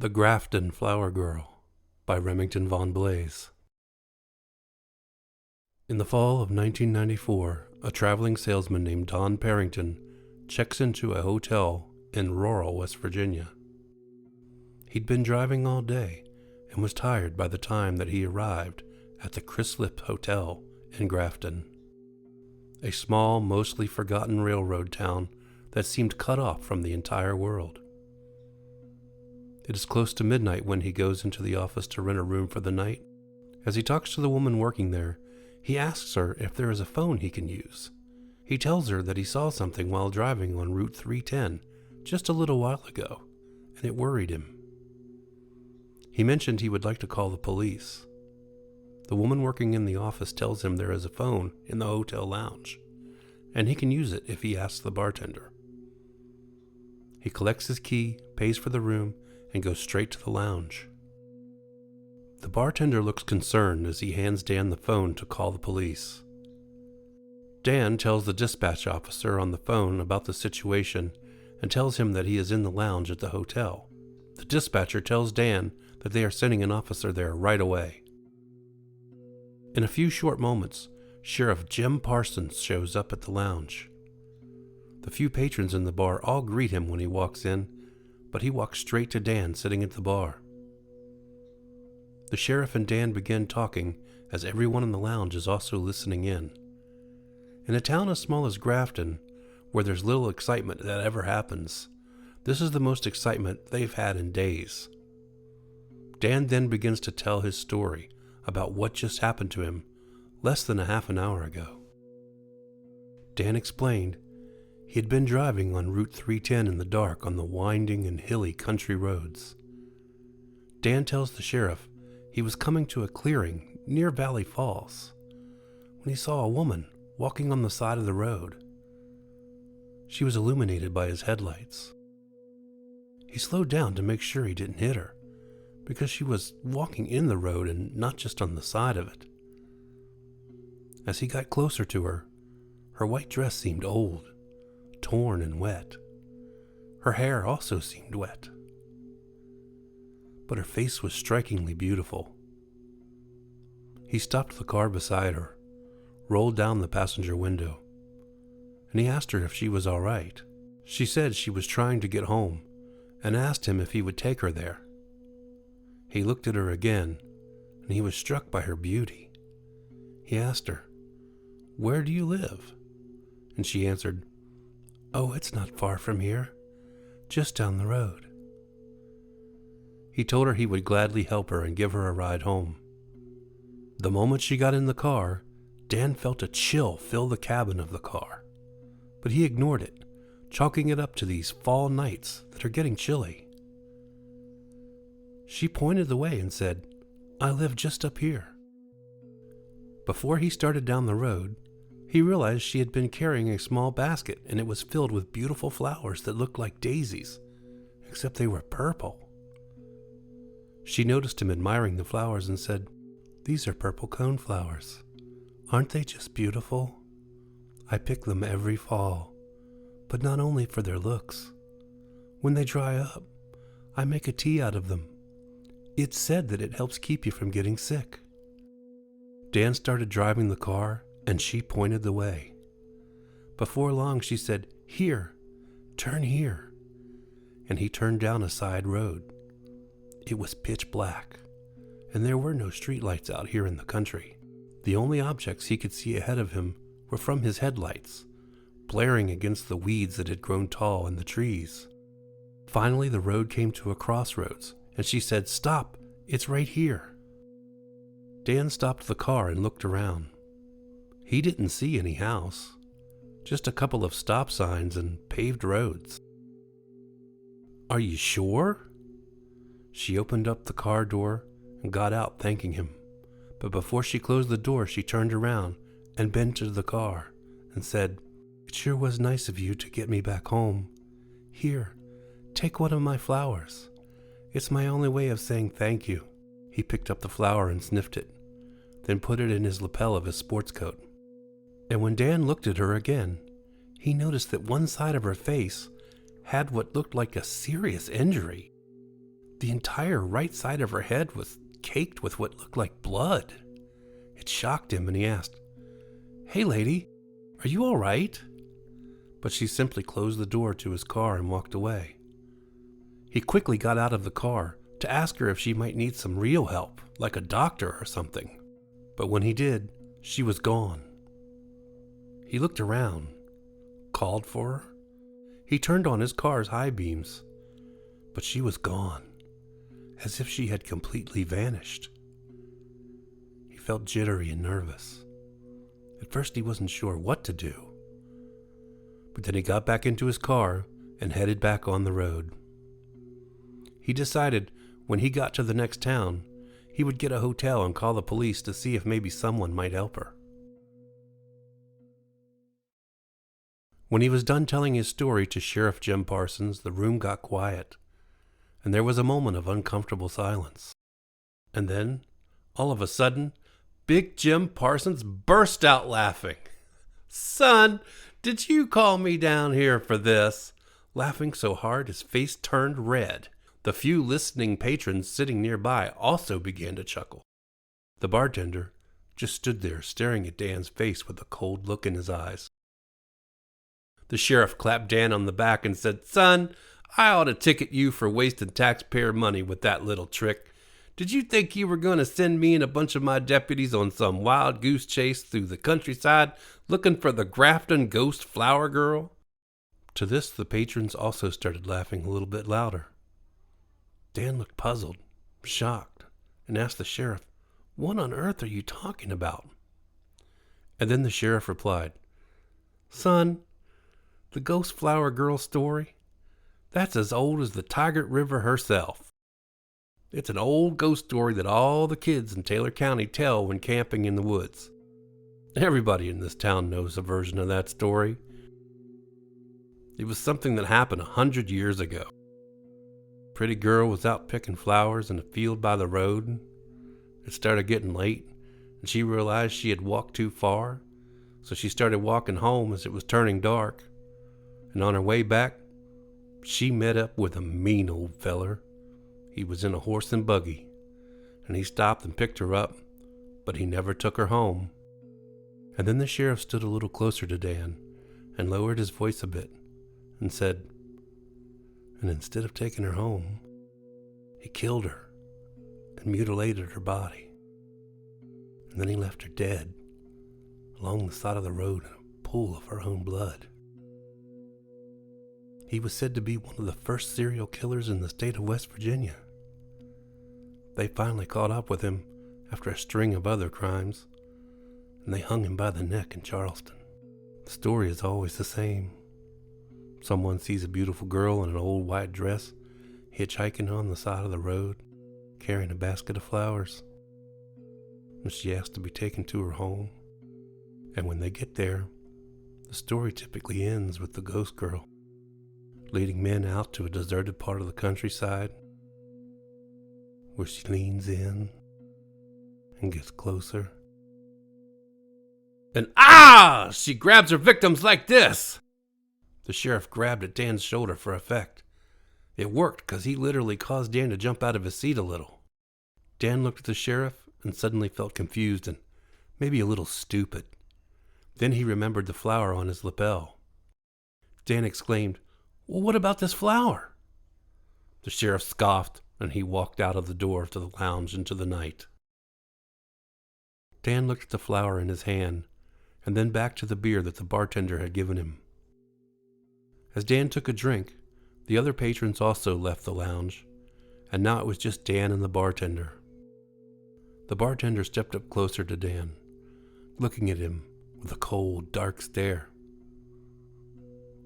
The Grafton Flower Girl by Remington Von Blaze. In the fall of 1994, a traveling salesman named Don Parrington checks into a hotel in rural West Virginia. He'd been driving all day and was tired by the time that he arrived at the Chryslip Hotel in Grafton, a small, mostly forgotten railroad town that seemed cut off from the entire world. It is close to midnight when he goes into the office to rent a room for the night. As he talks to the woman working there, he asks her if there is a phone he can use. He tells her that he saw something while driving on Route 310 just a little while ago, and it worried him. He mentioned he would like to call the police. The woman working in the office tells him there is a phone in the hotel lounge, and he can use it if he asks the bartender. He collects his key, pays for the room, and goes straight to the lounge. The bartender looks concerned as he hands Dan the phone to call the police. Dan tells the dispatch officer on the phone about the situation and tells him that he is in the lounge at the hotel. The dispatcher tells Dan that they are sending an officer there right away. In a few short moments, Sheriff Jim Parsons shows up at the lounge. The few patrons in the bar all greet him when he walks in, but he walks straight to Dan sitting at the bar. The sheriff and Dan begin talking as everyone in the lounge is also listening in. In a town as small as Grafton, where there's little excitement that ever happens, this is the most excitement they've had in days. Dan then begins to tell his story about what just happened to him less than a half an hour ago. Dan explained he had been driving on Route 310 in the dark on the winding and hilly country roads. Dan tells the sheriff he was coming to a clearing near Valley Falls when he saw a woman walking on the side of the road. She was illuminated by his headlights. He slowed down to make sure he didn't hit her, because she was walking in the road and not just on the side of it. As he got closer to her, her white dress seemed old, torn and wet. Her hair also seemed wet, but her face was strikingly beautiful. He stopped the car beside her, rolled down the passenger window, and he asked her if she was all right. She said she was trying to get home and asked him if he would take her there. He looked at her again, and he was struck by her beauty. He asked her, "Where do you live?" And she answered, "Oh, it's not far from here, just down the road." He told her he would gladly help her and give her a ride home. The moment she got in the car, Dan felt a chill fill the cabin of the car, but he ignored it, chalking it up to these fall nights that are getting chilly. She pointed the way and said, "I live just up here." Before he started down the road, he realized she had been carrying a small basket, and it was filled with beautiful flowers that looked like daisies, except they were purple. She noticed him admiring the flowers and said, "These are purple cone flowers. Aren't they just beautiful? I pick them every fall, but not only for their looks. When they dry up, I make a tea out of them. It's said that it helps keep you from getting sick." Dan started driving the car, and she pointed the way. Before long, she said, "Here, turn here." And he turned down a side road. It was pitch black, and there were no streetlights out here in the country. The only objects he could see ahead of him were from his headlights, blaring against the weeds that had grown tall in the trees. Finally, the road came to a crossroads, and she said, "Stop, it's right here." Dan stopped the car and looked around. He didn't see any house, just a couple of stop signs and paved roads. "Are you sure?" She opened up the car door and got out, thanking him. But before she closed the door, she turned around and bent to the car and said, "It sure was nice of you to get me back home. Here, take one of my flowers. It's my only way of saying thank you." He picked up the flower and sniffed it, then put it in his lapel of his sports coat. And when Dan looked at her again, he noticed that one side of her face had what looked like a serious injury. The entire right side of her head was caked with what looked like blood. It shocked him, and he asked, "Hey lady, are you all right?" But she simply closed the door to his car and walked away. He quickly got out of the car to ask her if she might need some real help, like a doctor or something. But when he did, she was gone. He looked around, called for her. He turned on his car's high beams, but she was gone, as if she had completely vanished. He felt jittery and nervous. At first he wasn't sure what to do, but then he got back into his car and headed back on the road. He decided when he got to the next town, he would get a hotel and call the police to see if maybe someone might help her. When he was done telling his story to Sheriff Jim Parsons, the room got quiet, and there was a moment of uncomfortable silence. And then, all of a sudden, Big Jim Parsons burst out laughing. "Son, did you call me down here for this?" Laughing so hard his face turned red. The few listening patrons sitting nearby also began to chuckle. The bartender just stood there staring at Dan's face with a cold look in his eyes. The sheriff clapped Dan on the back and said, "Son, I ought to ticket you for wasting taxpayer money with that little trick. Did you think you were going to send me and a bunch of my deputies on some wild goose chase through the countryside looking for the Grafton ghost flower girl?" To this, the patrons also started laughing a little bit louder. Dan looked puzzled, shocked, and asked the sheriff, "What on earth are you talking about?" And then the sheriff replied, "Son, the ghost flower girl story, that's as old as the Tigert River herself. It's an old ghost story that all the kids in Taylor County tell when camping in the woods. Everybody in this town knows a version of that story. It was something that happened 100 years ago. A pretty girl was out picking flowers in a field by the road. It started getting late, and she realized she had walked too far, so she started walking home as it was turning dark. And on her way back, she met up with a mean old feller. He was in a horse and buggy, and he stopped and picked her up, but he never took her home." And then the sheriff stood a little closer to Dan and lowered his voice a bit and said, "And instead of taking her home, he killed her and mutilated her body. And then he left her dead along the side of the road in a pool of her own blood. He was said to be one of the first serial killers in the state of West Virginia. They finally caught up with him after a string of other crimes, and they hung him by the neck in Charleston. The story is always the same. Someone sees a beautiful girl in an old white dress hitchhiking on the side of the road, carrying a basket of flowers, and she asks to be taken to her home. And when they get there, the story typically ends with the ghost girl leading men out to a deserted part of the countryside where she leans in and gets closer. And she grabs her victims like this." The sheriff grabbed at Dan's shoulder for effect. It worked because he literally caused Dan to jump out of his seat a little. Dan looked at the sheriff and suddenly felt confused and maybe a little stupid. Then he remembered the flower on his lapel. Dan exclaimed, "Well, what about this flower?" The sheriff scoffed, and he walked out of the door to the lounge into the night. Dan looked at the flower in his hand, and then back to the beer that the bartender had given him. As Dan took a drink, the other patrons also left the lounge, and now it was just Dan and the bartender. The bartender stepped up closer to Dan, looking at him with a cold, dark stare.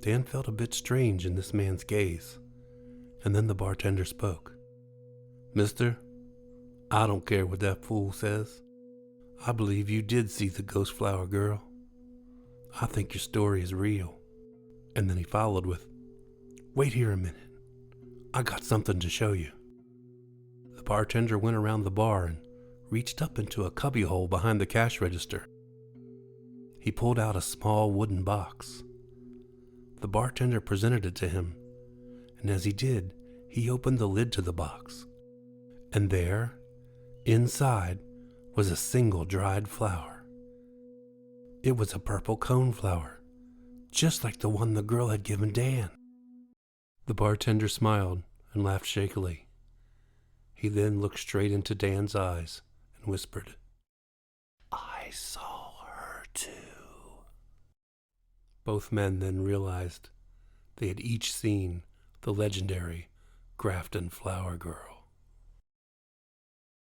Dan felt a bit strange in this man's gaze, and then the bartender spoke. "Mister, I don't care what that fool says. I believe you did see the ghost flower girl. I think your story is real." And then he followed with, "Wait here a minute. I got something to show you." The bartender went around the bar and reached up into a cubbyhole behind the cash register. He pulled out a small wooden box. The bartender presented it to him, and as he did, he opened the lid to the box, and there, inside, was a single dried flower. It was a purple coneflower, just like the one the girl had given Dan. The bartender smiled and laughed shakily. He then looked straight into Dan's eyes and whispered, "I saw her too." Both men then realized they had each seen the legendary Grafton flower girl.